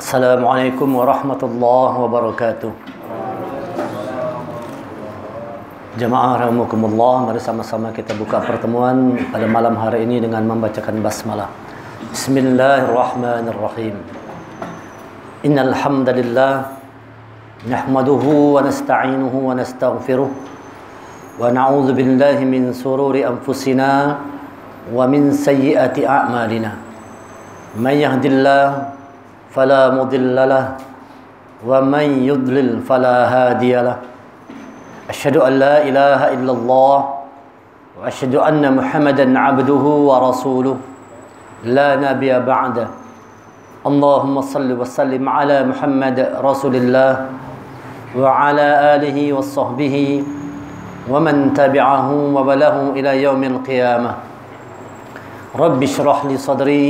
Assalamualaikum warahmatullahi wabarakatuh. Jamaah rahimakumullah, mari sama-sama kita buka pertemuan pada malam hari ini dengan membacakan basmalah. Bismillahirrahmanirrahim. Innal hamdalillah nahmaduhu wa nasta'inuhu wa nastaghfiruh wa na'udzu billahi min sururi anfusina wa min sayyiati a'malina. May yahdihillahu فلا مضل له ومن يضلل فلا هادي له أشهد أن لا إله إلا الله وأشهد أن محمدا عبده ورسوله لا نبي بعده اللهم صل وسلم على محمد رسول الله وعلى آله وصحبه ومن تبعه وبله إلى يوم القيامة رب اشرح لي صدري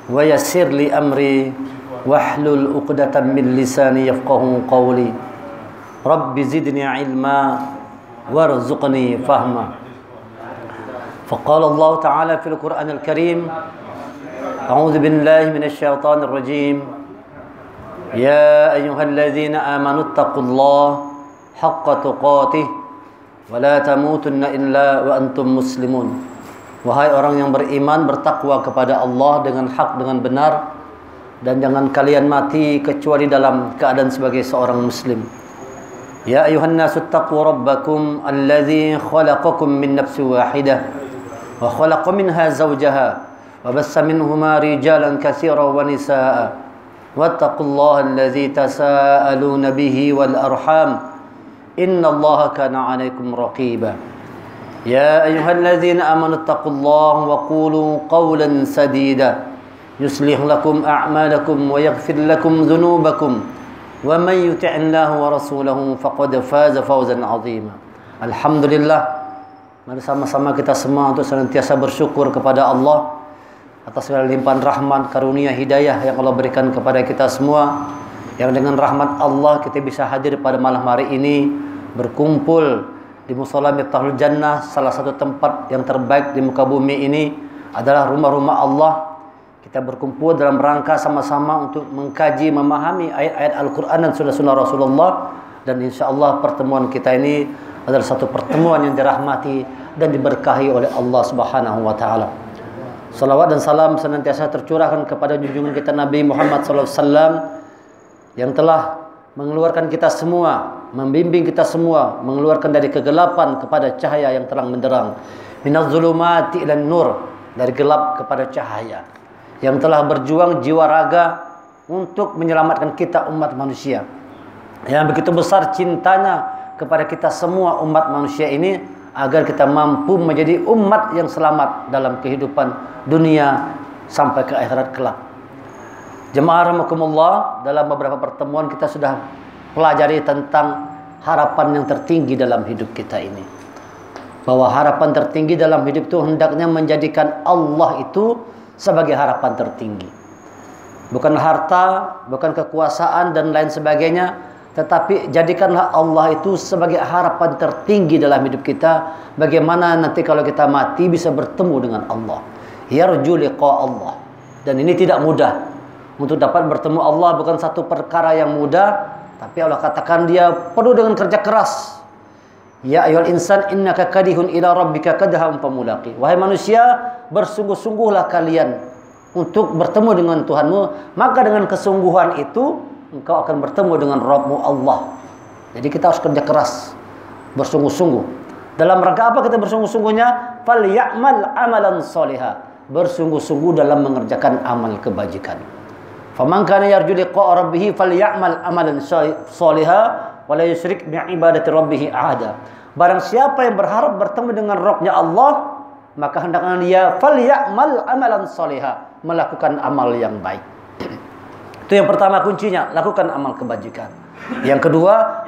ويسر لي أمري wahlul 'uqdatam min lisani yafqahu qawli rabbi zidni ilma warzuqni fahma. Faqala Allah Ta'ala fil Qur'anil Karim a'udzu billahi minasy syaithanir rajim ya ayyuhalladzina amanu taqullaha haqqa tuqatih wa la tamutunna illa wa antum muslimun. Wahai orang yang beriman, bertakwa kepada Allah dengan hak, dengan benar, dan jangan kalian mati kecuali dalam keadaan sebagai seorang muslim. Ya ayuhan nasu taqu rabbakum alladzi khalaqakum min nafsin wahidah wa khalaqa minha zawjaha wa bassa minhuma rijalan katsiran wa nisaa wattaqullaha alladzi tasaaluna bihi wal arham innallaha kana 'alaikum raqiba. Ya ayyuhalladzina amanu taqullaha wa qulu qawlan sadida يصلح لكم أعمالكم ويغفر لكم ذنوبكم ومن يطع الله ورسوله فقد فاز فوزا عظيما. Alhamdulillah, mari sama-sama kita semua untuk senantiasa bersyukur kepada Allah atas segala limpahan rahmat, karunia, hidayah yang Allah berikan kepada kita semua, yang dengan rahmat Allah kita bisa hadir pada malam hari ini berkumpul di Mushola Miftahul Jannah, salah satu tempat yang terbaik di muka bumi ini adalah rumah-rumah Allah. Kita berkumpul dalam rangka sama-sama untuk mengkaji, memahami ayat-ayat Al-Quran dan sunnah-sunnah Rasulullah. Dan insya Allah pertemuan kita ini adalah satu pertemuan yang dirahmati dan diberkahi oleh Allah Subhanahu wa Ta'ala. Salawat dan salam senantiasa tercurahkan kepada junjungan kita Nabi Muhammad SAW yang telah mengeluarkan kita semua, membimbing kita semua, mengeluarkan dari kegelapan kepada cahaya yang terang benderang. Minaz zulumati ilan nur, dari gelap kepada cahaya, yang telah berjuang jiwa raga untuk menyelamatkan kita umat manusia, yang begitu besar cintanya kepada kita semua umat manusia ini, agar kita mampu menjadi umat yang selamat dalam kehidupan dunia sampai ke akhirat kelak. Jemaah rahimakumullah, dalam beberapa pertemuan kita sudah pelajari tentang harapan yang tertinggi dalam hidup kita ini, bahwa harapan tertinggi dalam hidup itu hendaknya menjadikan Allah itu sebagai harapan tertinggi. Bukan harta, bukan kekuasaan dan lain sebagainya, tetapi jadikanlah Allah itu sebagai harapan tertinggi dalam hidup kita. Bagaimana nanti kalau kita mati bisa bertemu dengan Allah. Yarju liqa Allah. Dan ini tidak mudah. Untuk dapat bertemu Allah bukan satu perkara yang mudah, tapi Allah katakan dia perlu dengan kerja keras. Ya ayyuhal insan innaka kadihun ila rabbika kadhan famulaqi. Wahai manusia, bersungguh-sungguhlah kalian untuk bertemu dengan Tuhanmu, maka dengan kesungguhan itu engkau akan bertemu dengan Rabbmu Allah. Jadi kita harus kerja keras, bersungguh-sungguh. Dalam rangka apa kita bersungguh-sungguhnya? Falyamal amalan sholiha, bersungguh-sungguh dalam mengerjakan amal kebajikan. Faman kana yarju liqa rabbih falyamal amalan sholiha wala yusyrik bi ibadati rabbih ahada. Barang siapa yang berharap bertemu dengan Rabb-nya Allah, maka hendaknya dia falyamal amalan sholiha, melakukan amal yang baik. Itu yang pertama kuncinya, lakukan amal kebajikan. Yang kedua,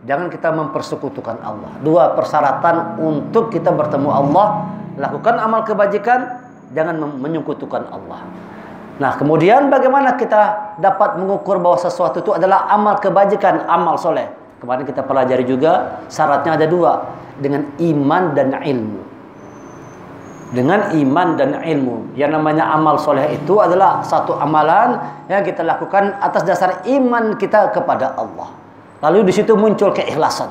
jangan kita mempersekutukan Allah. Dua persyaratan untuk kita bertemu Allah, lakukan amal kebajikan, jangan menyekutukan Allah. Nah, kemudian bagaimana kita dapat mengukur bahwa sesuatu itu adalah amal kebajikan, amal soleh? Kemarin kita pelajari juga syaratnya ada dua, dengan iman dan ilmu. dengan iman dan ilmu. Yang namanya amal soleh itu adalah satu amalan yang kita lakukan atas dasar iman kita kepada Allah. Lalu di situ muncul keikhlasan.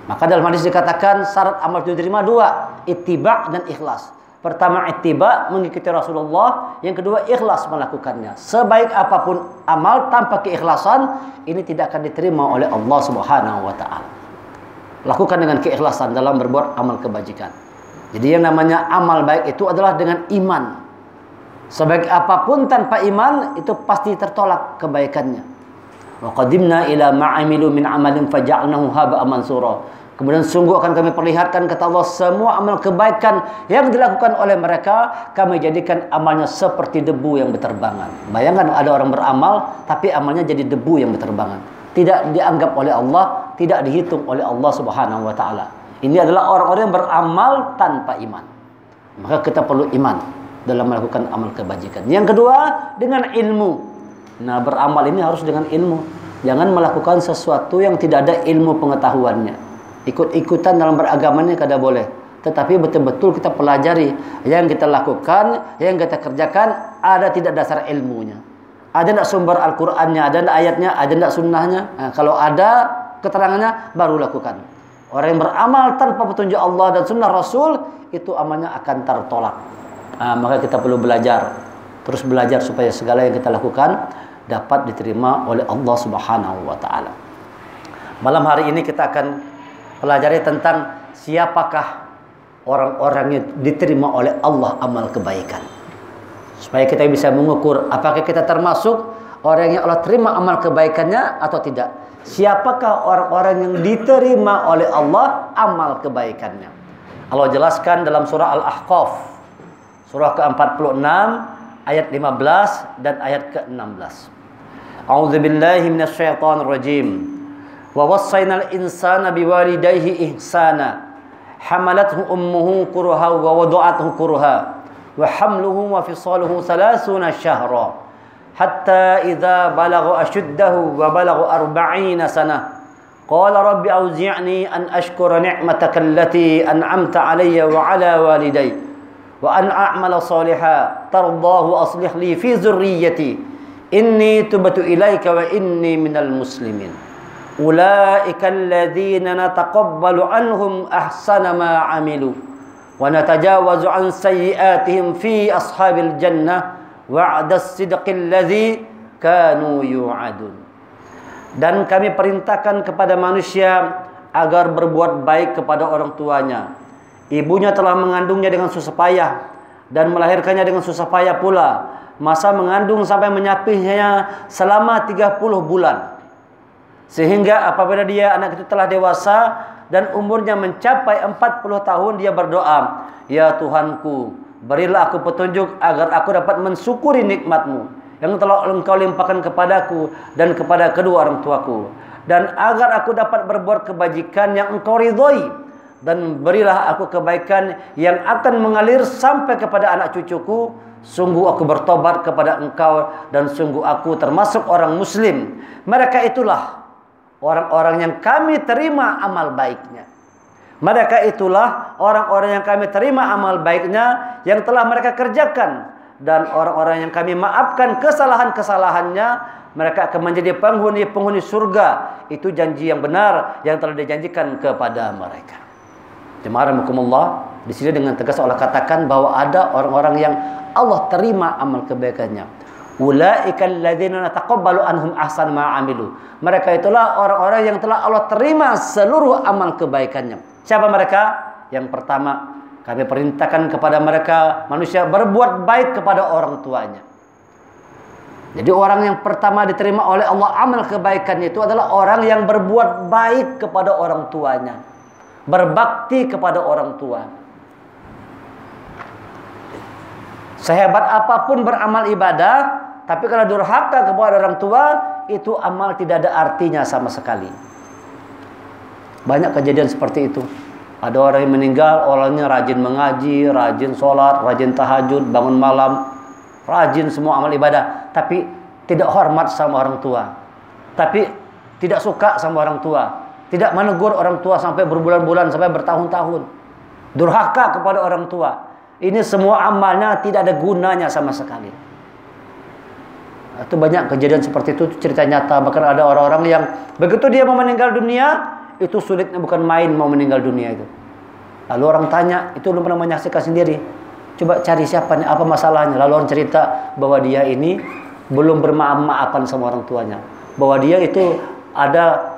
Maka dalam hadis dikatakan syarat amal itu diterima dua, ittiba' dan ikhlas. Pertama ittiba', mengikuti Rasulullah. Yang kedua ikhlas melakukannya. Sebaik apapun amal tanpa keikhlasan, ini tidak akan diterima oleh Allah Subhanahu wa taala. Lakukan dengan keikhlasan dalam berbuat amal kebajikan. Jadi yang namanya amal baik itu adalah dengan iman. Sebaik apapun tanpa iman itu pasti tertolak kebaikannya. Wa qadimna ila ma'amilu min amalin faja'alnahu haba'an mansura. Kemudian sungguh akan kami perlihatkan kata Allah semua amal kebaikan yang dilakukan oleh mereka kami jadikan amalnya seperti debu yang berterbangan. Bayangkan ada orang beramal tapi amalnya jadi debu yang berterbangan. Tidak dianggap oleh Allah, tidak dihitung oleh Allah Subhanahu wa taala. Ini adalah orang-orang yang beramal tanpa iman. Maka kita perlu iman dalam melakukan amal kebajikan. Yang kedua, dengan ilmu. Nah, beramal ini harus dengan ilmu. Jangan melakukan sesuatu yang tidak ada ilmu pengetahuannya. Ikut-ikutan dalam beragamanya kada boleh. Tetapi betul-betul kita pelajari yang kita lakukan, yang kita kerjakan ada tidak dasar ilmunya. Ada tidak sumber Al-Qur'annya, ada tidak ayatnya, ada tidak sunnahnya. Nah, kalau ada keterangannya baru lakukan. Orang yang beramal tanpa petunjuk Allah dan sunnah Rasul itu amalnya akan tertolak. Nah, maka kita perlu belajar, terus belajar supaya segala yang kita lakukan dapat diterima oleh Allah Subhanahu wa taala. Malam hari ini kita akan pelajari tentang siapakah orang-orang yang diterima oleh Allah amal kebaikan. Supaya kita bisa mengukur apakah kita termasuk orang yang Allah terima amal kebaikannya atau tidak. Siapakah orang-orang yang diterima oleh Allah amal kebaikannya. Allah jelaskan dalam surah Al-Ahqaf. Surah ke-46 ayat 15 dan ayat ke-16. A'udzubillahi minasyaitonirrajim. Wa wassayna al-insana biwalidayhi ihsana hamalathu ummuhu kurha wa wada'athu kurha wa hamluhu wa fisaluhu 30 syahra hatta idza balagha ashuddahu wa balagha 40 sanah qala rabbi awzi'ni an ashkura ni'mataka allati an'amta 'alayya wa 'ala walidayya wa an a'mala salihan tardahu aslih li fi dhurriyyati inni tubtu ilaika wa inni minal muslimin. Ulaika alladzina nataqabbalu anhum ahsana ma 'amilu wa natajawazu an sayyi'atihim fi ashabil jannah wa'das sidqil ladzi kanu yu'adun. Dan kami perintahkan kepada manusia agar berbuat baik kepada orang tuanya. Ibunya telah mengandungnya dengan susah payah dan melahirkannya dengan susah payah pula. Masa mengandung sampai menyapihnya selama 30 bulan. Sehingga apabila dia anak itu telah dewasa dan umurnya mencapai 40 tahun dia berdoa, ya Tuhanku, berilah aku petunjuk agar aku dapat mensyukuri nikmat-Mu yang telah Engkau limpahkan kepadaku dan kepada kedua orang tuaku, dan agar aku dapat berbuat kebajikan yang Engkau ridhoi, dan berilah aku kebaikan yang akan mengalir sampai kepada anak cucuku. Sungguh aku bertobat kepada Engkau dan sungguh aku termasuk orang muslim. Mereka itulah orang-orang yang kami terima amal baiknya. Mereka itulah orang-orang yang kami terima amal baiknya yang telah mereka kerjakan. Dan orang-orang yang kami maafkan kesalahan-kesalahannya, mereka akan menjadi penghuni-penghuni surga. Itu janji yang benar yang telah dijanjikan kepada mereka. Jemaah rahimakumullah, di sini dengan tegas Allah katakan bahwa ada orang-orang yang Allah terima amal kebaikannya. Ulaikal ladzina nataqabbalu anhum ahsan ma 'amilu. Mereka itulah orang-orang yang telah Allah terima seluruh amal kebaikannya. Siapa mereka? Yang pertama, kami perintahkan kepada mereka manusia berbuat baik kepada orang tuanya. Jadi orang yang pertama diterima oleh Allah amal kebaikan itu adalah orang yang berbuat baik kepada orang tuanya. Berbakti kepada orang tua. Sehebat apapun beramal ibadah, tapi kalau durhaka kepada orang tua, itu amal tidak ada artinya sama sekali. Banyak kejadian seperti itu. Ada orang yang meninggal, orangnya rajin mengaji, rajin sholat, rajin tahajud, bangun malam, rajin semua amal ibadah, tapi tidak hormat sama orang tua. Tapi tidak suka sama orang tua. Tidak menegur orang tua sampai berbulan-bulan, sampai bertahun-tahun. Durhaka kepada orang tua. Ini semua amalnya tidak ada gunanya sama sekali. Itu banyak kejadian seperti itu, cerita nyata. Bahkan ada orang-orang yang begitu dia mau meninggal dunia, itu sulitnya bukan main mau meninggal dunia itu. Lalu orang tanya, itu lu pernah menyaksikan sendiri. Coba cari siapa nih, apa masalahnya. Lalu orang cerita bahwa dia ini belum bermaaf-maafan sama orang tuanya. Bahwa dia itu ada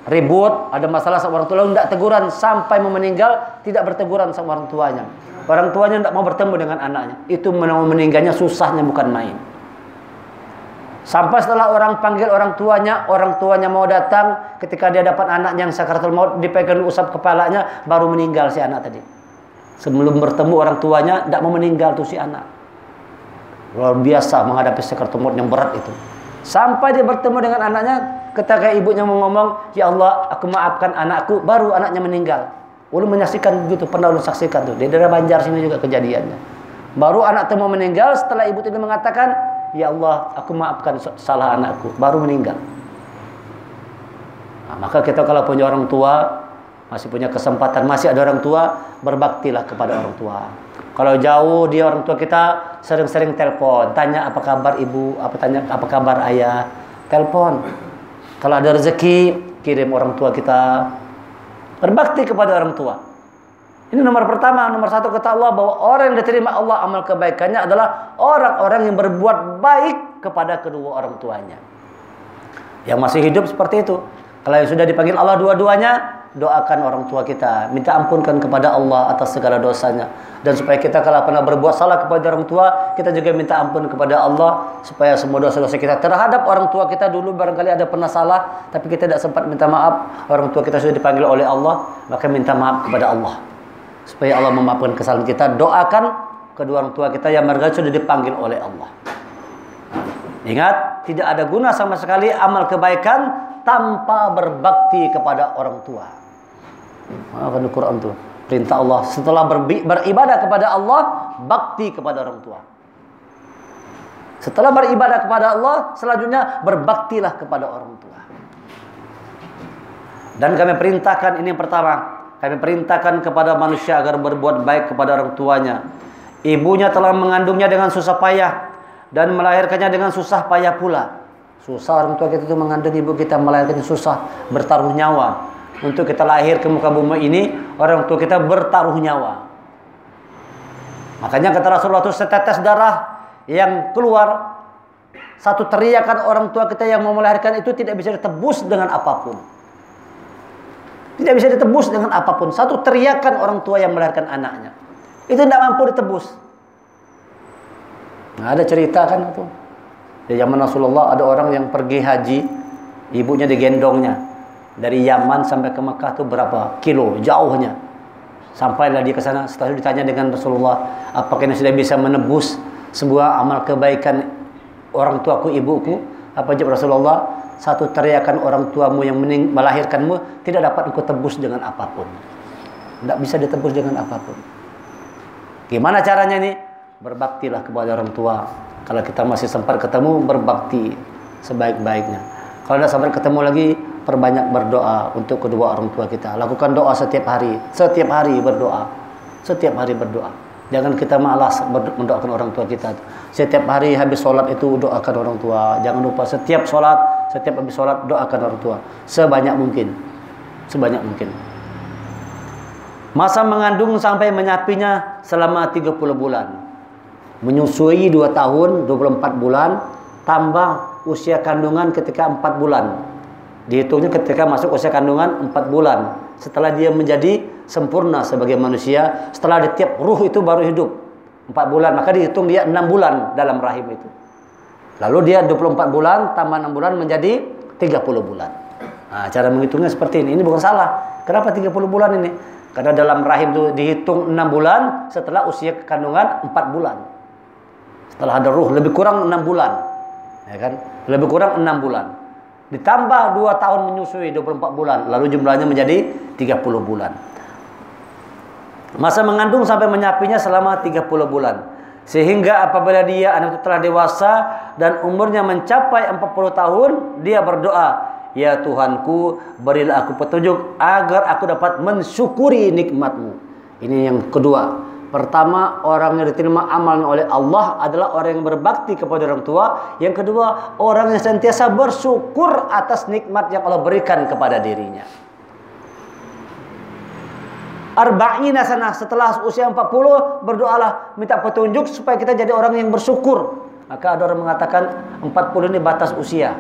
ribut, ada masalah sama orang tua, lalu tidak teguran sampai mau meninggal, tidak berteguran sama orang tuanya. Orang tuanya tidak mau bertemu dengan anaknya. Itu meninggalnya susahnya bukan main. Sampai setelah orang panggil orang tuanya mau datang, ketika dia dapat anaknya yang sakaratul maut, dipegang usap kepalanya, baru meninggal si anak tadi. Sebelum bertemu orang tuanya, tidak mau meninggal tuh si anak. Luar biasa menghadapi sakaratul maut yang berat itu. Sampai dia bertemu dengan anaknya, ketika ibunya mau ngomong, ya Allah, aku maafkan anakku, baru anaknya meninggal. Ulun menyaksikan begitu, pernah ulun saksikan tuh. Di daerah Banjar sini juga kejadiannya. Baru anak itu mau meninggal, setelah ibu itu mengatakan, ya Allah, aku maafkan salah anakku, baru meninggal. Nah, maka kita kalau punya orang tua, masih punya kesempatan, masih ada orang tua, berbaktilah kepada orang tua. Kalau jauh dia orang tua kita, sering-sering telepon, tanya apa kabar ibu, tanya apa kabar ayah, telepon. Kalau ada rezeki, kirim orang tua kita. Berbakti kepada orang tua. Ini nomor pertama, nomor satu kata Allah bahwa orang yang diterima Allah amal kebaikannya adalah orang-orang yang berbuat baik kepada kedua orang tuanya. Yang masih hidup seperti itu. Kalau yang sudah dipanggil Allah dua-duanya, doakan orang tua kita, minta ampunkan kepada Allah atas segala dosanya. Dan supaya kita kalau pernah berbuat salah kepada orang tua, kita juga minta ampun kepada Allah supaya semua dosa-dosa kita terhadap orang tua kita dulu barangkali ada pernah salah, tapi kita tidak sempat minta maaf, orang tua kita sudah dipanggil oleh Allah, maka minta maaf kepada Allah supaya Allah memaafkan kesalahan kita. Doakan kedua orang tua kita yang mereka sudah dipanggil oleh Allah. Ingat, tidak ada guna sama sekali amal kebaikan tanpa berbakti kepada orang tua. Akan Al-Quran itu perintah Allah, setelah beribadah kepada Allah, bakti kepada orang tua. Setelah beribadah kepada Allah, selanjutnya berbaktilah kepada orang tua. Dan kami perintahkan, ini yang pertama, kami perintahkan kepada manusia agar berbuat baik kepada orang tuanya. Ibunya telah mengandungnya dengan susah payah dan melahirkannya dengan susah payah pula. Susah orang tua kita itu mengandung ibu kita, melahirkannya susah, bertaruh nyawa. Untuk kita lahir ke muka bumi ini, orang tua kita bertaruh nyawa. Makanya kata Rasulullah itu setetes darah yang keluar, satu teriakan orang tua kita yang mau melahirkan itu tidak bisa ditebus dengan apapun. Tidak bisa ditebus dengan apapun. Satu teriakan orang tua yang melahirkan anaknya, itu tidak mampu ditebus. Nah, ada cerita kan itu. Di zaman Rasulullah ada orang yang pergi haji, ibunya digendongnya. Dari Yaman sampai ke Mekah itu berapa kilo jauhnya. Sampailah dia ke sana, setelah itu ditanya dengan Rasulullah, apakah ini sudah bisa menebus sebuah amal kebaikan orang tuaku, ibuku? Apa jawab Rasulullah? Satu teriakan orang tuamu yang melahirkanmu tidak dapat engkau tebus dengan apapun. Tidak bisa ditebus dengan apapun. Gimana caranya ini? Berbaktilah kepada orang tua. Kalau kita masih sempat ketemu, berbakti sebaik-baiknya. Kalau tidak sempat ketemu lagi, perbanyak berdoa untuk kedua orang tua kita. Lakukan doa setiap hari. Setiap hari berdoa. Setiap hari berdoa. Jangan kita malas mendoakan orang tua kita. Setiap hari habis sholat itu doakan orang tua. Jangan lupa setiap sholat, setiap habis sholat doakan orang tua. Sebanyak mungkin. Sebanyak mungkin. Masa mengandung sampai menyapinya selama 30 bulan. Menyusui 2 tahun, 24 bulan. Tambah usia kandungan ketika 4 bulan. Dihitungnya ketika masuk usia kandungan 4 bulan. Setelah dia menjadi sempurna sebagai manusia, setelah di tiap ruh itu baru hidup 4 bulan, maka dihitung dia 6 bulan dalam rahim itu. Lalu dia 24 bulan tambah 6 bulan menjadi 30 bulan. Nah, cara menghitungnya seperti ini. Ini bukan salah. Kenapa 30 bulan ini? Karena dalam rahim itu dihitung 6 bulan setelah usia kandungan 4 bulan. Setelah ada ruh lebih kurang 6 bulan. Ya kan? Lebih kurang 6 bulan. Ditambah 2 tahun menyusui 24 bulan. Lalu jumlahnya menjadi 30 bulan. Masa mengandung sampai menyapinya selama 30 bulan. Sehingga apabila dia anak itu telah dewasa dan umurnya mencapai 40 tahun, dia berdoa, ya Tuhanku, berilah aku petunjuk agar aku dapat mensyukuri nikmat-Mu. Ini yang kedua. Pertama, orang yang diterima amalnya oleh Allah adalah orang yang berbakti kepada orang tua. Yang kedua, orang yang senantiasa bersyukur atas nikmat yang Allah berikan kepada dirinya. Arba'ina sana, setelah usia 40, berdoalah minta petunjuk supaya kita jadi orang yang bersyukur. Maka ada orang mengatakan 40 ini batas usia.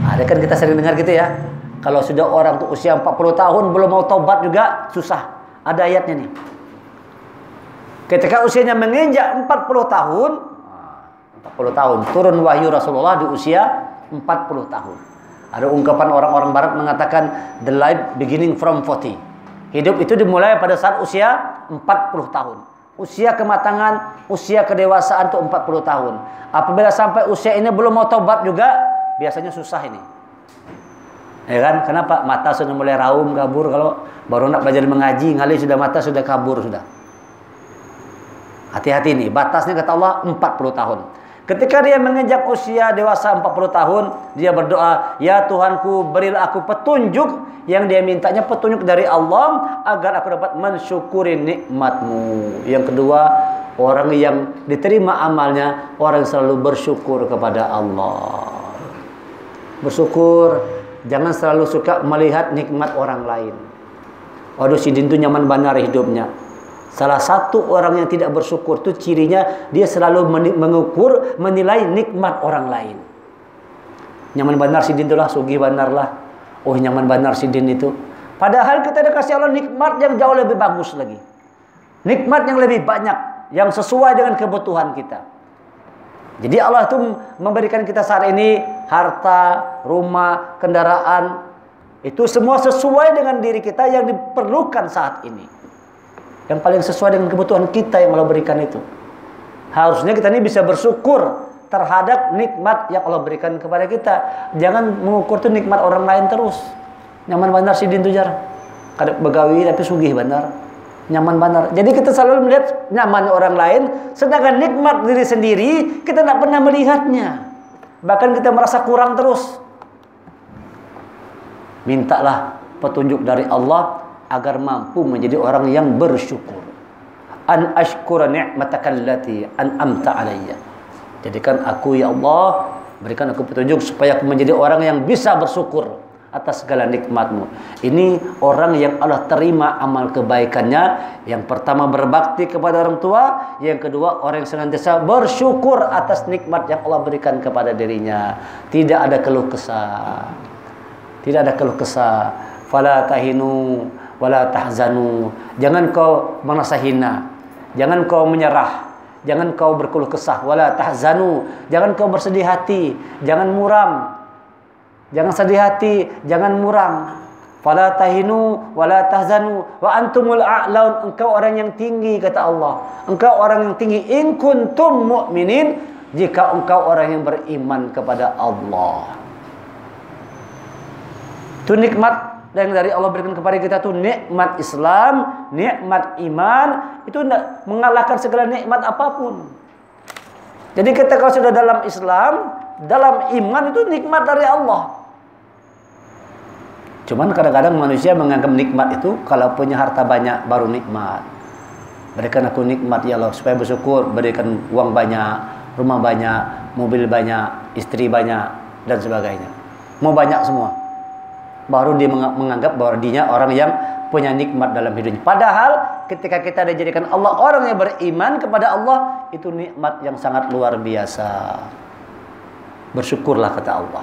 Ada kan kita sering dengar gitu ya. Kalau sudah orang tuh usia 40 tahun belum mau taubat juga susah. Ada ayatnya nih. Ketika usianya menginjak 40 tahun, 40 tahun turun wahyu Rasulullah di usia 40 tahun. Ada ungkapan orang-orang barat mengatakan the life beginning from 40. Hidup itu dimulai pada saat usia 40 tahun. Usia kematangan, usia kedewasaan itu 40 tahun. Apabila sampai usia ini belum mau taubat juga, biasanya susah ini. Ya kan? Kenapa? Mata sudah mulai raum, kabur. Kalau baru nak belajar mengaji, ngalih sudah mata sudah kabur sudah. Hati-hati nih, batasnya kata Allah 40 tahun. Ketika dia menginjak usia dewasa 40 tahun, dia berdoa, "Ya Tuhanku, berilah aku petunjuk." Yang dia mintanya petunjuk dari Allah agar aku dapat mensyukuri nikmat-Mu. Yang kedua, orang yang diterima amalnya, orang yang selalu bersyukur kepada Allah. Bersyukur, jangan selalu suka melihat nikmat orang lain. Waduh, si Din itu nyaman benar hidupnya. Salah satu orang yang tidak bersyukur itu cirinya dia selalu mengukur, menilai nikmat orang lain. Nyaman benar si Din itulah, sugih benar lah. Oh, nyaman benar si Din itu. Padahal kita dikasih Allah nikmat yang jauh lebih bagus lagi. Nikmat yang lebih banyak, yang sesuai dengan kebutuhan kita. Jadi Allah itu memberikan kita saat ini harta, rumah, kendaraan. Itu semua sesuai dengan diri kita yang diperlukan saat ini. Yang paling sesuai dengan kebutuhan kita yang Allah berikan itu. Harusnya kita ini bisa bersyukur terhadap nikmat yang Allah berikan kepada kita. Jangan mengukur tuh nikmat orang lain terus. Nyaman benar si Din tujar. Kadang begawi tapi sugih benar. Nyaman benar. Jadi kita selalu melihat nyaman orang lain, sedangkan nikmat diri sendiri kita tidak pernah melihatnya. Bahkan kita merasa kurang terus. Mintalah petunjuk dari Allah agar mampu menjadi orang yang bersyukur. An ashkura ni'mataka allati an'amta alayya. Jadikan aku ya Allah, berikan aku petunjuk supaya aku menjadi orang yang bisa bersyukur atas segala nikmat-Mu. Ini orang yang Allah terima amal kebaikannya. Yang pertama berbakti kepada orang tua, yang kedua orang yang senantiasa bersyukur atas nikmat yang Allah berikan kepada dirinya. Tidak ada keluh kesah. Tidak ada keluh kesah. Fala tahinu wala tahzanu. Jangan kau merasa hina, jangan kau menyerah, jangan kau berkeluh kesah. Wala tahzanu, jangan kau bersedih hati, jangan muram, jangan sedih hati, jangan muram. Fala tahinu wala tahzanu wa antumul a'laun. Engkau orang yang tinggi kata Allah. Engkau orang yang tinggi in kuntum mu'minin, jika engkau orang yang beriman kepada Allah. Itu nikmat yang dari Allah berikan kepada kita tuh nikmat Islam, nikmat iman, itu tidak mengalahkan segala nikmat apapun. Jadi kita kalau sudah dalam Islam, dalam iman itu nikmat dari Allah. Cuman kadang-kadang manusia menganggap nikmat itu kalau punya harta banyak baru nikmat. Berikan aku nikmat ya Allah supaya bersyukur, berikan uang banyak, rumah banyak, mobil banyak, istri banyak dan sebagainya. Mau banyak semua. Baru dia menganggap bahwa dia orang yang punya nikmat dalam hidupnya. Padahal ketika kita dijadikan Allah orang yang beriman kepada Allah, itu nikmat yang sangat luar biasa. Bersyukurlah kata Allah.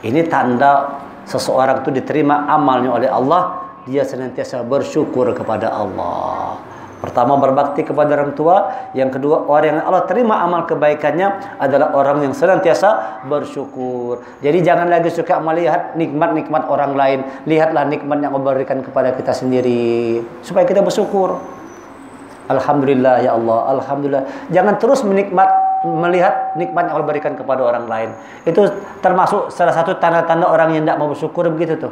Ini tanda seseorang itu diterima amalnya oleh Allah, dia senantiasa bersyukur kepada Allah. Pertama berbakti kepada orang tua, yang kedua orang yang Allah terima amal kebaikannya adalah orang yang senantiasa bersyukur. Jadi jangan lagi suka melihat nikmat-nikmat orang lain, lihatlah nikmat yang Allah berikan kepada kita sendiri supaya kita bersyukur. Alhamdulillah ya Allah, alhamdulillah. Jangan terus melihat nikmat yang Allah berikan kepada orang lain. Itu termasuk salah satu tanda-tanda orang yang tidak mau bersyukur, begitu tuh.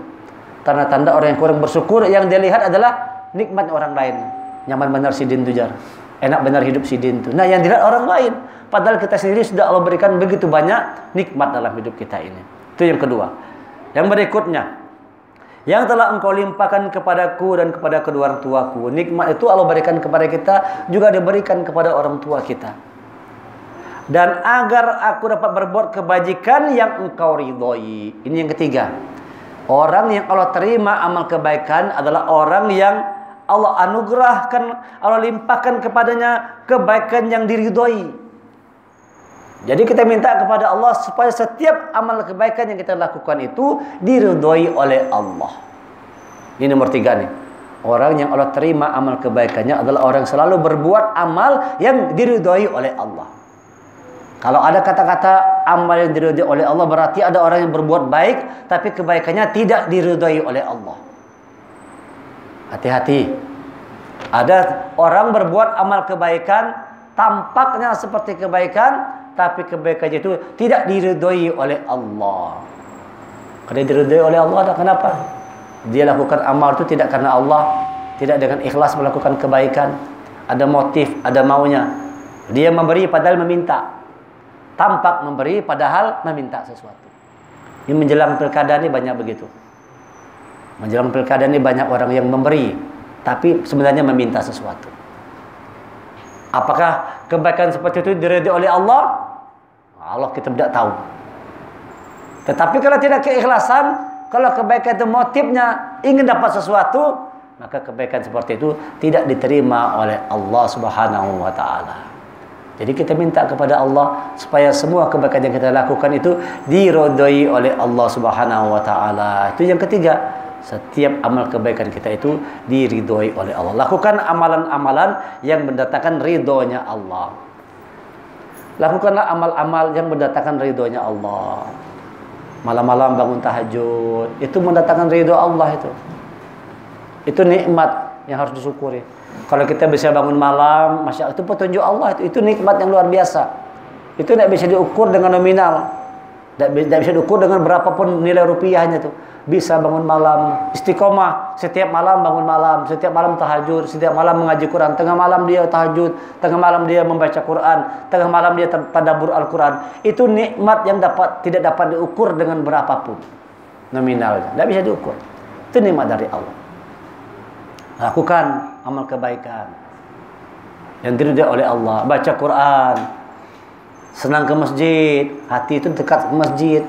Tanda-tanda orang yang kurang bersyukur yang dia lihat adalah nikmat orang lain. Nyaman benar si Din tujar, enak benar hidup si Din tuh. Nah, yang dilihat orang lain, padahal kita sendiri sudah Allah berikan begitu banyak nikmat dalam hidup kita ini. Itu yang kedua. Yang berikutnya, Yang telah engkau limpahkan kepadaku dan kepada kedua orang tuaku. Nikmat itu Allah berikan kepada kita, juga diberikan kepada orang tua kita. Dan agar aku dapat berbuat kebajikan yang engkau ridhoi. Ini yang ketiga. Orang yang Allah terima amal kebaikan adalah orang yang Allah anugerahkan, Allah limpahkan kepadanya kebaikan yang diridhoi. Jadi kita minta kepada Allah supaya setiap amal kebaikan yang kita lakukan itu diridhoi oleh Allah. Ini nomor 3 nih. Orang yang Allah terima amal kebaikannya adalah orang yang selalu berbuat amal yang diridhoi oleh Allah. Kalau ada kata-kata amal yang diridhoi oleh Allah, berarti ada orang yang berbuat baik tapi kebaikannya tidak diridhoi oleh Allah. Hati-hati. Ada orang berbuat amal kebaikan, tampaknya seperti kebaikan, tapi kebaikannya itu tidak diridhoi oleh Allah. Karena diridhoi oleh Allah, ada kenapa? Dia lakukan amal itu tidak karena Allah, tidak dengan ikhlas melakukan kebaikan, ada motif, ada maunya. Dia memberi padahal meminta, tampak memberi padahal meminta sesuatu. Ini menjelang pilkada ini banyak begitu. Menjelang pilkada ini banyak orang yang memberi, tapi sebenarnya meminta sesuatu. Apakah kebaikan seperti itu diridhoi oleh Allah? Allah kita tidak tahu. Tetapi kalau tidak keikhlasan, kalau kebaikan itu motifnya ingin dapat sesuatu, maka kebaikan seperti itu tidak diterima oleh Allah Subhanahu wa taala. Jadi kita minta kepada Allah supaya semua kebaikan yang kita lakukan itu diridhoi oleh Allah Subhanahu wa taala. Itu yang ketiga. Setiap amal kebaikan kita itu diridhoi oleh Allah. Lakukan amalan-amalan yang mendatangkan ridhonya Allah. Lakukanlah amal-amal yang mendatangkan ridhonya Allah. Malam-malam bangun tahajud, itu mendatangkan ridho Allah itu. Itu nikmat yang harus disyukuri. Kalau kita bisa bangun malam, masya Allah, itu petunjuk Allah, itu nikmat yang luar biasa. Itu tidak bisa diukur dengan nominal, tidak bisa diukur dengan berapapun nilai rupiahnya tuh. Bisa bangun malam, istiqomah, setiap malam bangun malam, setiap malam tahajud, setiap malam mengaji Quran, tengah malam dia tahajud, tengah malam dia membaca Quran, tengah malam dia tadabbur Al-Quran. Itu nikmat yang tidak dapat diukur dengan berapapun nominalnya, tidak bisa diukur. Itu nikmat dari Allah. Lakukan amal kebaikan yang diridhoi oleh Allah. Baca Quran, senang ke masjid, hati itu dekat ke masjid,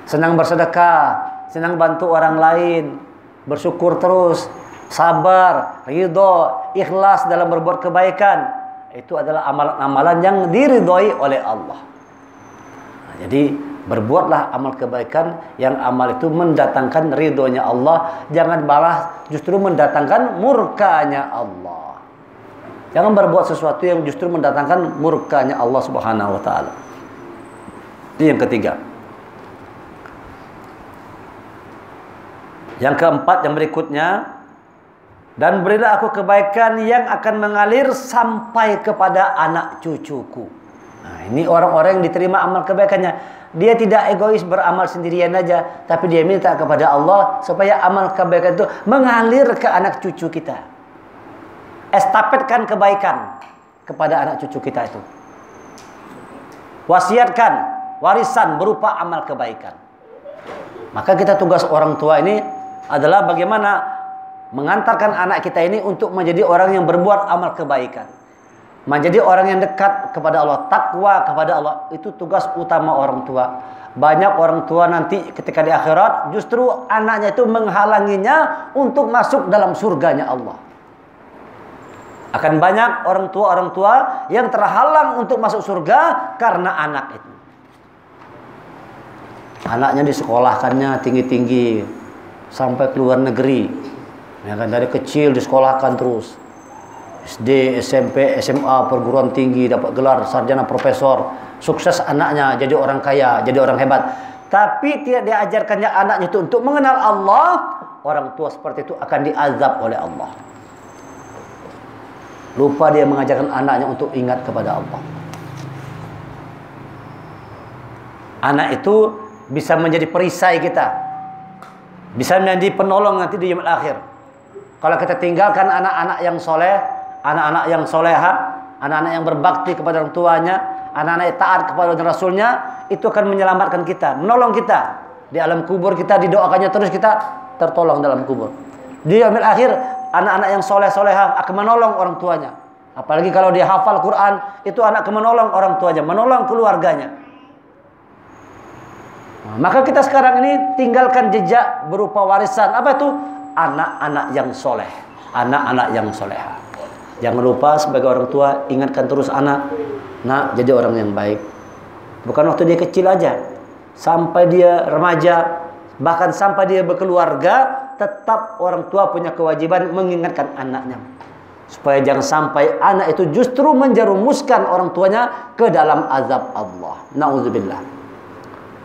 senang bersedekah, senang bantu orang lain, bersyukur terus, sabar, ridho, ikhlas dalam berbuat kebaikan. Itu adalah amalan-amalan yang diridhoi oleh Allah. Nah, jadi berbuatlah amal kebaikan yang amal itu mendatangkan ridhonya Allah. Jangan malah justru mendatangkan murkanya Allah. Jangan berbuat sesuatu yang justru mendatangkan murkanya Allah Subhanahu wa taala. Itu yang ketiga. Yang keempat, yang berikutnya, dan berilah aku kebaikan yang akan mengalir sampai kepada anak cucuku. Nah, ini orang-orang yang diterima amal kebaikannya. Dia tidak egois beramal sendirian aja, tapi dia minta kepada Allah supaya amal kebaikan itu mengalir ke anak cucu kita. Estafetkan kebaikan kepada anak cucu kita itu. Wasiatkan warisan berupa amal kebaikan. Maka kita tugas orang tua ini adalah bagaimana mengantarkan anak kita ini untuk menjadi orang yang berbuat amal kebaikan, menjadi orang yang dekat kepada Allah, takwa kepada Allah. Itu tugas utama orang tua. Banyak orang tua nanti ketika di akhirat justru anaknya itu menghalanginya untuk masuk dalam surganya Allah. Akan banyak orang tua yang terhalang untuk masuk surga karena anak itu. Anaknya disekolahkannya tinggi-tinggi sampai ke luar negeri, ya kan, dari kecil disekolahkan terus, SD, SMP, SMA, perguruan tinggi, dapat gelar sarjana profesor, sukses anaknya jadi orang kaya, jadi orang hebat. Tapi tidak diajarkannya anaknya itu untuk mengenal Allah. Orang tua seperti itu akan diazab oleh Allah. Lupa dia mengajarkan anaknya untuk ingat kepada Allah. Anak itu bisa menjadi perisai kita, bisa menjadi penolong nanti di yaumil akhir. Kalau kita tinggalkan anak-anak yang soleh, anak-anak yang soleha, anak-anak yang berbakti kepada orang tuanya, anak-anak yang taat kepada Rasulnya, itu akan menyelamatkan kita, menolong kita. Di alam kubur kita didoakannya terus kita, tertolong dalam kubur. Di yaumil akhir, anak-anak yang soleh-solehah akan menolong orang tuanya. Apalagi kalau dia hafal Quran, itu anak akan menolong orang tuanya, menolong keluarganya. Maka kita sekarang ini tinggalkan jejak berupa warisan. Apa itu? Anak-anak yang soleh, anak-anak yang soleha. Jangan lupa sebagai orang tua, ingatkan terus anak, nak jadi orang yang baik. Bukan waktu dia kecil aja, sampai dia remaja, bahkan sampai dia berkeluarga, tetap orang tua punya kewajiban mengingatkan anaknya. Supaya jangan sampai anak itu justru menjerumuskan orang tuanya ke dalam azab Allah. Na'udzubillah.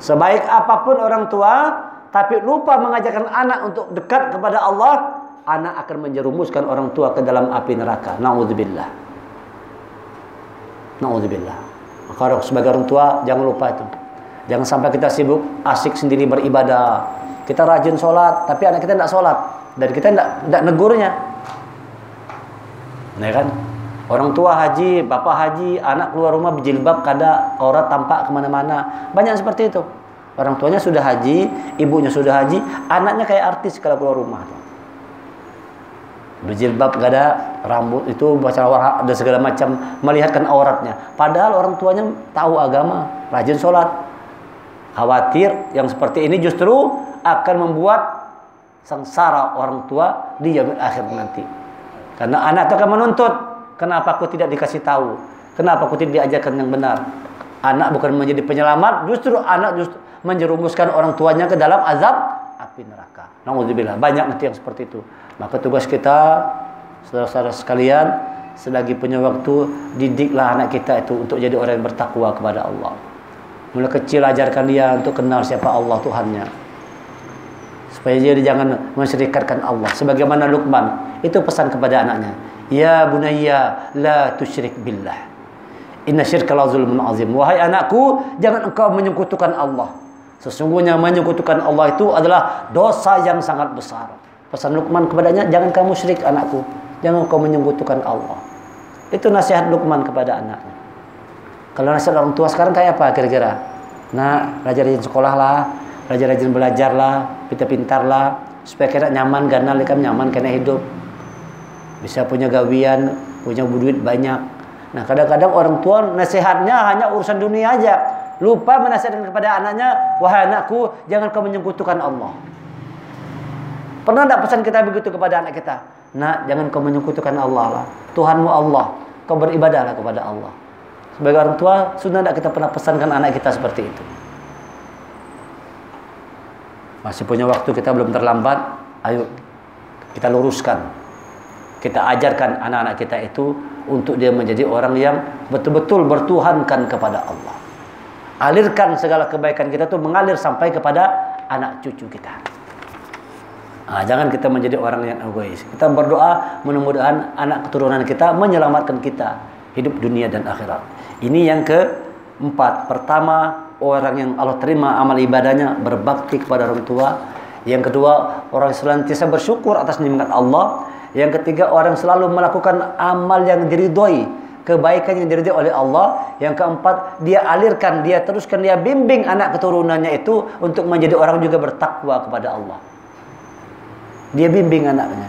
Sebaik apapun orang tua, tapi lupa mengajarkan anak untuk dekat kepada Allah, anak akan menjerumuskan orang tua ke dalam api neraka. Na'udzubillah. Na'udzubillah. Maka sebagai orang tua, jangan lupa itu. Jangan sampai kita sibuk, asik sendiri beribadah. Kita rajin sholat, tapi anak kita tidak sholat. Dan kita tidak negurnya. Ya kan? Orang tua haji, bapak haji, anak keluar rumah berjilbab, kada aurat tampak kemana-mana. Banyak seperti itu. Orang tuanya sudah haji, ibunya sudah haji, anaknya kayak artis kalau keluar rumah. Berjilbab, kada rambut itu baca ada segala macam, melihatkan auratnya. Padahal orang tuanya tahu agama, rajin sholat. Khawatir yang seperti ini justru akan membuat sengsara orang tua di yaumil akhir nanti. Karena anak itu akan menuntut, kenapa aku tidak dikasih tahu? Kenapa aku tidak diajarkan yang benar? Anak bukan menjadi penyelamat, justru anak justru menjerumuskan orang tuanya ke dalam azab api neraka. Na'udzubillah. Banyak nanti yang seperti itu. Maka tugas kita, saudara-saudara sekalian, selagi punya waktu, didiklah anak kita itu untuk jadi orang yang bertakwa kepada Allah. Mulai kecil ajarkan dia untuk kenal siapa Allah Tuhannya. Supaya dia jangan mensyirikatkan Allah. Sebagaimana Luqman, itu pesan kepada anaknya. Ya bunayya, la tusyrik billah. Inna syirka la zulmun azim. Wahai anakku, jangan engkau menyekutukan Allah. Sesungguhnya menyekutukan Allah itu adalah dosa yang sangat besar. Pesan Luqman kepadanya, jangan kamu syirik anakku. Jangan kau menyekutukan Allah. Itu nasihat Luqman kepada anaknya. Kalau nasihat orang tua sekarang kayak apa kira-kira? Nah, rajin sekolah lah, rajin belajar lah, pintar-pintar lah, supaya kena nyaman, ganal ikam nyaman kena hidup. Bisa punya gawian, punya duit banyak. Nah, kadang-kadang orang tua nasihatnya hanya urusan dunia aja. Lupa menasihatkan kepada anaknya, wahai anakku, jangan kau menyekutukan Allah. Pernah tidak pesan kita begitu kepada anak kita? Nak, jangan kau menyekutukan Allah lah. Tuhanmu Allah. Kau beribadahlah kepada Allah. Sebagai orang tua, sudah tidak kita pernah pesankan anak kita seperti itu. Masih punya waktu, kita belum terlambat. Ayo, kita luruskan. Kita ajarkan anak-anak kita itu untuk dia menjadi orang yang betul-betul bertuhankan kepada Allah. Alirkan segala kebaikan kita itu mengalir sampai kepada anak cucu kita. Nah, jangan kita menjadi orang yang egois. Kita berdoa mudah-mudahan anak keturunan kita menyelamatkan kita hidup dunia dan akhirat. Ini yang keempat. Pertama, orang yang Allah terima amal ibadahnya berbakti kepada orang tua. Yang kedua, orang senantiasa bersyukur atas nikmat Allah. Yang ketiga, orang selalu melakukan amal yang diridhoi, kebaikan yang diridhoi oleh Allah. Yang keempat, dia alirkan, dia teruskan, dia bimbing anak keturunannya itu untuk menjadi orang juga bertakwa kepada Allah. Dia bimbing anaknya.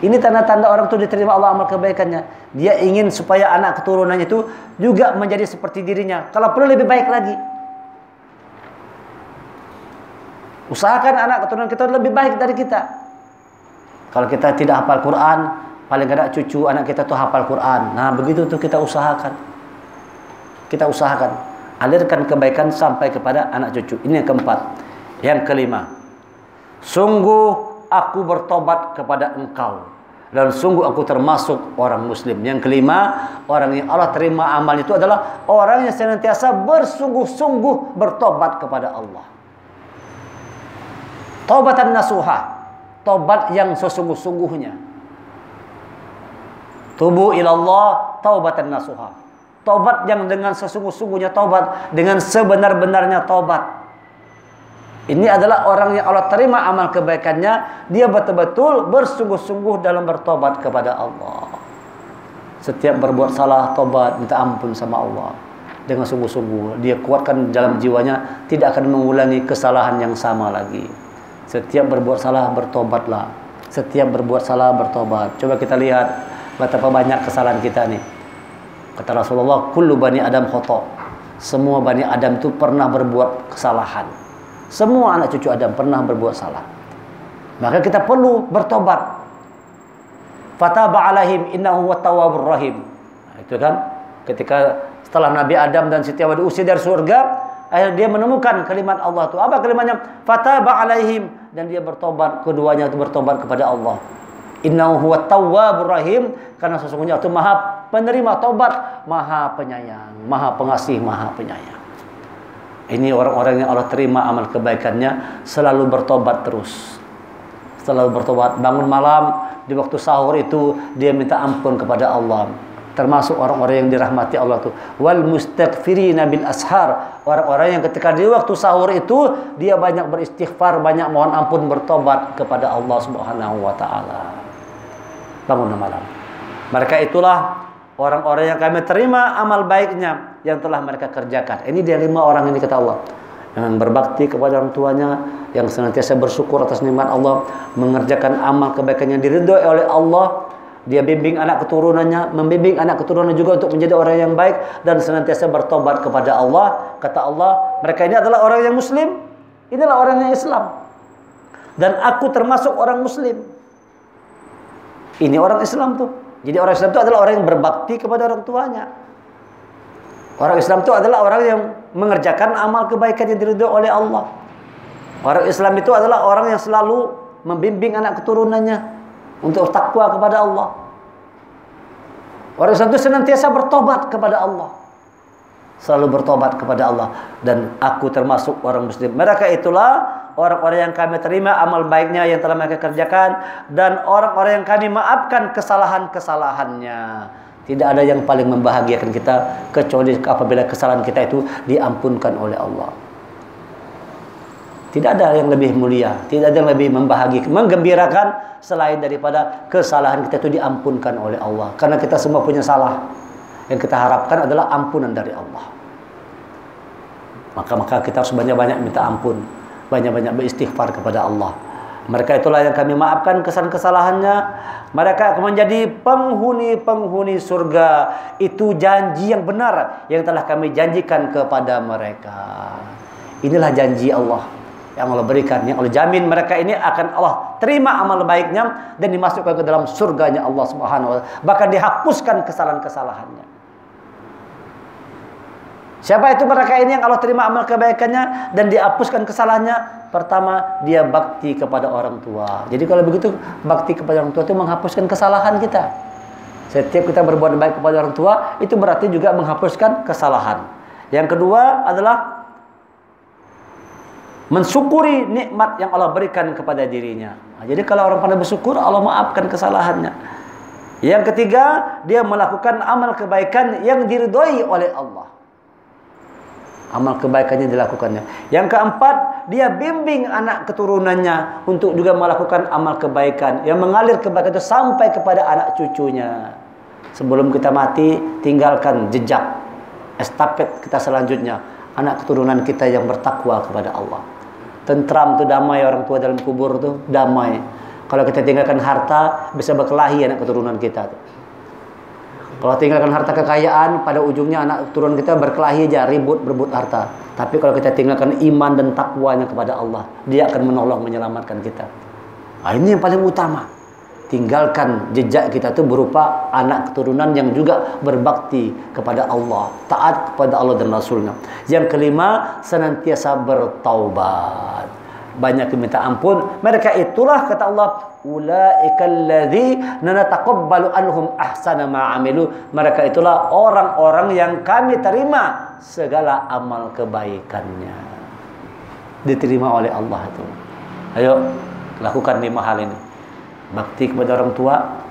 Ini tanda-tanda orang itu diterima Allah amal kebaikannya. Dia ingin supaya anak keturunannya itu juga menjadi seperti dirinya. Kalau perlu lebih baik lagi. Usahakan anak keturunan kita lebih baik dari kita. Kalau kita tidak hafal Quran, paling tidak cucu anak kita tuh hafal Quran. Nah, begitu tuh kita usahakan. Kita usahakan. Alirkan kebaikan sampai kepada anak cucu. Ini yang keempat. Yang kelima. Sungguh aku bertobat kepada engkau. Dan sungguh aku termasuk orang muslim. Yang kelima, orang yang Allah terima amal itu adalah orang yang senantiasa bersungguh-sungguh bertobat kepada Allah. Taubatan nasuha. Tobat yang sesungguh-sungguhnya. Tubu ilallah taubatan nasuha. Tobat yang dengan sesungguh-sungguhnya tobat. Dengan sebenar-benarnya tobat. Ini adalah orang yang Allah terima amal kebaikannya. Dia betul-betul bersungguh-sungguh dalam bertobat kepada Allah. Setiap berbuat salah, tobat, minta ampun sama Allah. Dengan sungguh-sungguh. Dia kuatkan dalam jiwanya. Tidak akan mengulangi kesalahan yang sama lagi. Setiap berbuat salah bertobatlah. Setiap berbuat salah bertobat. Coba kita lihat betapa banyak kesalahan kita nih. Kata Rasulullah, kullu bani Adam khata'. Semua bani Adam itu pernah berbuat kesalahan. Semua anak cucu Adam pernah berbuat salah. Maka kita perlu bertobat. Fataba alaihim innahu wattawwabur rahim. Nah, itu kan ketika setelah Nabi Adam dan Siti Hawa diusir dari surga, akhirnya dia menemukan kalimat Allah itu. Apa kalimatnya? Fataba alaihim, dan dia bertobat, keduanya itu bertobat kepada Allah. Innahu wattawwabur rahim, karena sesungguhnya itu Maha penerima tobat, Maha penyayang, Maha pengasih, Maha penyayang. Ini orang-orang yang Allah terima amal kebaikannya, selalu bertobat terus. Selalu bertobat, bangun malam, di waktu sahur itu dia minta ampun kepada Allah. Termasuk orang-orang yang dirahmati Allah itu. Wal mustaghfirina bil ashar. Orang-orang yang ketika di waktu sahur itu dia banyak beristighfar, banyak mohon ampun, bertobat kepada Allah Subhanahu wa taala. Bangun malam. Mereka itulah orang-orang yang kami terima amal baiknya yang telah mereka kerjakan. Ini dia 5 orang ini kata Allah. Yang berbakti kepada orang tuanya, yang senantiasa bersyukur atas nikmat Allah, mengerjakan amal kebaikan yang diridhoi oleh Allah. Dia bimbing anak keturunannya, membimbing anak keturunan juga untuk menjadi orang yang baik dan senantiasa bertobat kepada Allah. Kata Allah, mereka ini adalah orang yang muslim. Inilah orang yang Islam. Dan aku termasuk orang muslim. Ini orang Islam tuh. Jadi orang Islam itu adalah orang yang berbakti kepada orang tuanya. Orang Islam itu adalah orang yang mengerjakan amal kebaikan yang diridhoi oleh Allah. Orang Islam itu adalah orang yang selalu membimbing anak keturunannya untuk takwa kepada Allah. Orang Islam itu senantiasa bertobat kepada Allah. Selalu bertobat kepada Allah. Dan aku termasuk orang muslim. Mereka itulah orang-orang yang kami terima amal baiknya yang telah mereka kerjakan. Dan orang-orang yang kami maafkan kesalahan-kesalahannya. Tidak ada yang paling membahagiakan kita kecuali apabila kesalahan kita itu diampunkan oleh Allah. Tidak ada yang lebih mulia, tidak ada yang lebih membahagiakan, menggembirakan selain daripada kesalahan kita itu diampunkan oleh Allah. Karena kita semua punya salah. Yang kita harapkan adalah ampunan dari Allah. Maka kita harus banyak-banyak minta ampun, banyak-banyak beristighfar kepada Allah. Mereka itulah yang kami maafkan kesalahan-kesalahannya. Mereka akan menjadi penghuni-penghuni surga. Itu janji yang benar yang telah kami janjikan kepada mereka. Inilah janji Allah yang Allah berikan, yang Allah jamin mereka ini akan Allah terima amal baiknya dan dimasukkan ke dalam surganya Allah Subhanahu wa taala. Bahkan dihapuskan kesalahan-kesalahannya. Siapa itu mereka ini yang Allah terima amal kebaikannya dan dihapuskan kesalahannya? Pertama, dia bakti kepada orang tua. Jadi kalau begitu, bakti kepada orang tua itu menghapuskan kesalahan kita. Setiap kita berbuat baik kepada orang tua, itu berarti juga menghapuskan kesalahan. Yang kedua adalah mensyukuri nikmat yang Allah berikan kepada dirinya. Nah, jadi kalau orang pandai bersyukur, Allah maafkan kesalahannya. Yang ketiga, dia melakukan amal kebaikan yang diridhoi oleh Allah. Amal kebaikannya dilakukannya. Yang keempat, dia bimbing anak keturunannya untuk juga melakukan amal kebaikan yang mengalir kebaikan itu sampai kepada anak cucunya. Sebelum kita mati, tinggalkan jejak estafet kita selanjutnya, anak keturunan kita yang bertakwa kepada Allah. Tentram tuh, damai orang tua dalam kubur tuh, damai. Kalau kita tinggalkan harta, bisa berkelahi anak keturunan kita tuh. Kalau tinggalkan harta kekayaan, pada ujungnya anak keturunan kita berkelahi aja, ribut berebut harta. Tapi kalau kita tinggalkan iman dan takwanya kepada Allah, dia akan menolong, menyelamatkan kita. Nah, ini yang paling utama. Tinggalkan jejak kita itu berupa anak keturunan yang juga berbakti kepada Allah, taat kepada Allah dan Rasulnya. Yang kelima, senantiasa bertaubat, banyak minta ampun. Mereka itulah kata Allah, ulaikal ladzina nataqabbalu anhum ahsana ma amilu. Mereka itulah orang-orang yang kami terima segala amal kebaikannya, diterima oleh Allah itu. Ayo lakukan 5 hal ini. Bakti kepada orang tua,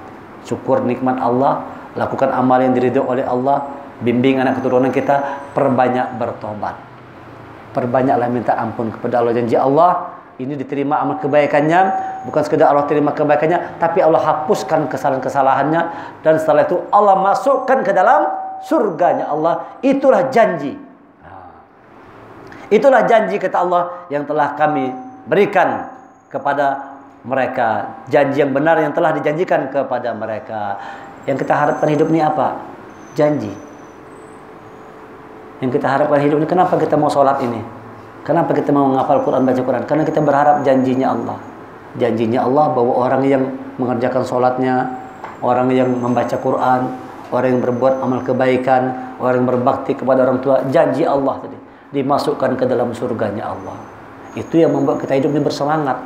syukur nikmat Allah, lakukan amal yang diridhoi oleh Allah, bimbing anak keturunan kita, perbanyak bertobat. Perbanyaklah minta ampun kepada Allah. Janji Allah ini diterima amal kebaikannya, bukan sekedar Allah terima kebaikannya, tapi Allah hapuskan kesalahan-kesalahannya, dan setelah itu Allah masukkan ke dalam surganya Allah. Itulah janji. Itulah janji kata Allah yang telah kami berikan kepada mereka, janji yang benar yang telah dijanjikan kepada mereka. Yang kita harapkan hidup ini apa? Janji. Yang kita harapkan hidup ini, kenapa kita mau sholat ini? Kenapa kita mau menghafal Quran, baca Quran? Karena kita berharap janjinya Allah. Janjinya Allah bahwa orang yang mengerjakan sholatnya, orang yang membaca Quran, orang yang berbuat amal kebaikan, orang yang berbakti kepada orang tua, janji Allah tadi dimasukkan ke dalam surganya Allah. Itu yang membuat kita hidup ini bersemangat.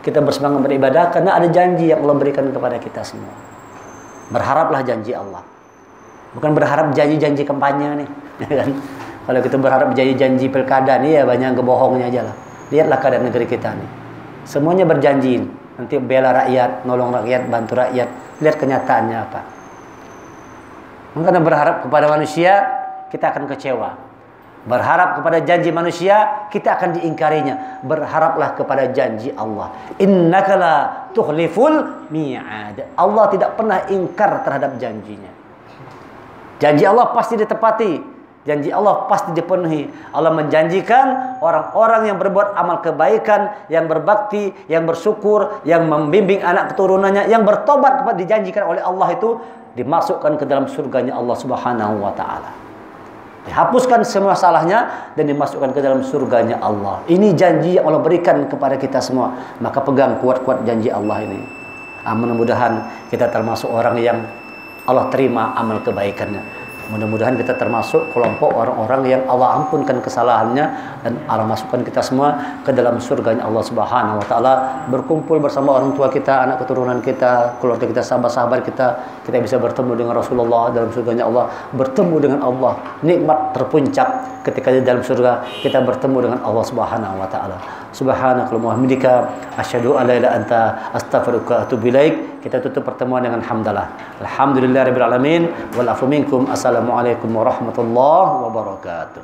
Kita bersemangat beribadah karena ada janji yang Allah berikan kepada kita semua. Berharaplah janji Allah. Bukan berharap janji-janji kampanye nih, kan? Kalau kita berharap janji-janji pilkada nih, ya banyak kebohongnya aja lah. Lihatlah keadaan negeri kita nih. Semuanya berjanji, nanti bela rakyat, nolong rakyat, bantu rakyat. Lihat kenyataannya apa. Maka berharap kepada manusia, kita akan kecewa. Berharap kepada janji manusia, kita akan diingkarinya. Berharaplah kepada janji Allah. Innaka la tukhliful mi'ad. Allah tidak pernah ingkar terhadap janjinya. Janji Allah pasti ditepati. Janji Allah pasti dipenuhi. Allah menjanjikan orang-orang yang berbuat amal kebaikan, yang berbakti, yang bersyukur, yang membimbing anak keturunannya, yang bertobat kepada dijanjikan oleh Allah itu dimasukkan ke dalam surganya Allah Subhanahu wa taala. Dihapuskan semua salahnya dan dimasukkan ke dalam surganya Allah. Ini janji yang Allah berikan kepada kita semua. Maka pegang kuat-kuat janji Allah ini. Mudah-mudahan kita termasuk orang yang Allah terima amal kebaikannya. Mudah-mudahan kita termasuk kelompok orang-orang yang Allah ampunkan kesalahannya dan Allah masukkan kita semua ke dalam surganya Allah Subhanahu wa taala, berkumpul bersama orang tua kita, anak keturunan kita, keluarga kita, sahabat-sahabat kita bisa bertemu dengan Rasulullah dalam surganya Allah, bertemu dengan Allah. Nikmat terpuncak ketika di dalam surga kita bertemu dengan Allah Subhanahu wa taala. Subhanakallahumma wa bihamdika asyhadu an la ilaha illa anta astaghfiruka wa atubu ilaik. Kita tutup pertemuan dengan hamdalah. Alhamdulillahirabbil alamin wal afu minkum. Assalamualaikum warahmatullahi wabarakatuh.